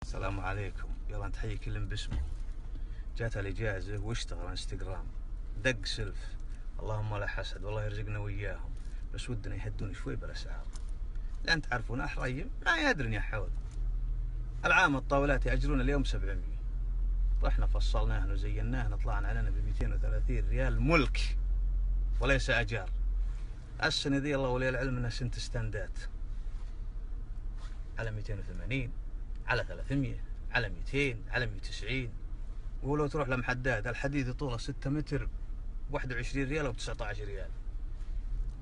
السلام عليكم. يلا نتحيي كل باسمه. جاتها الإجازة واشتغل انستغرام، دق سلف. اللهم لا حسد، والله يرزقنا وياهم، بس ودنا يهدون شوي بالأسعار، لأن تعرفون أحريم ما يدرن يا حول. العام الطاولات يأجرون اليوم 700، رحنا فصلناهن وزيناهن طلعنا علينا ب 230 ريال ملك وليس أجار. السنة ذي الله ولي العلم انها سنة ستاندات، على 280 على 300 على 200 على 190. ولو تروح لمحداد الحديد طوله 6 متر 21 ريال او 19 ريال،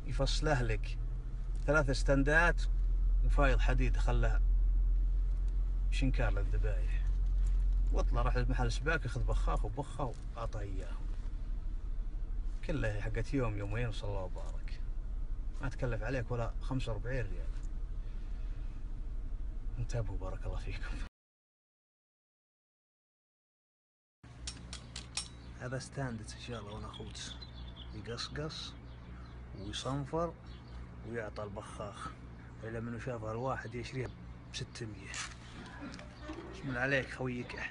يفصله لك 3 ستاندات وفايض حديد خله شنكار للذبايح. واطلع راح لمحل سباك اخذ بخاخ وبخه واعطاه اياهم، كلها حقت يوم يومين وصلى الله وبارك، ما تكلف عليك ولا 45 ريال. انتبهوا بارك الله فيكم. هذا ستاندت ان شاء الله وناخوت، يقصقص ويصنفر ويعطى البخاخ، إلا منو شافها الواحد يشريها ب600. بسم الله عليك خويك.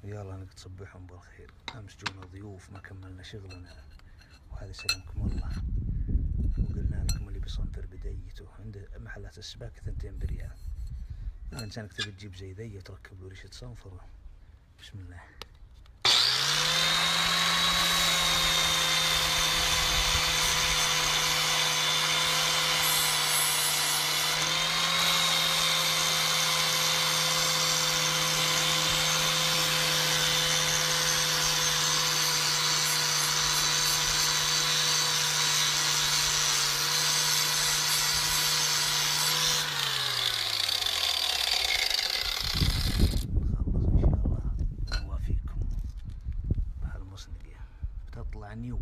يلا انك تصبحهم بالخير. امس جونا ضيوف ما كملنا شغلنا، وهذا سلامكم الله. وقلنا لكم اللي بيصنفر بديته عند محلات السباك 2 بريال. الانسانك تبي تجيب زي ذي وتركب له ريشة صنفر. بسم الله. بتطلع نيو.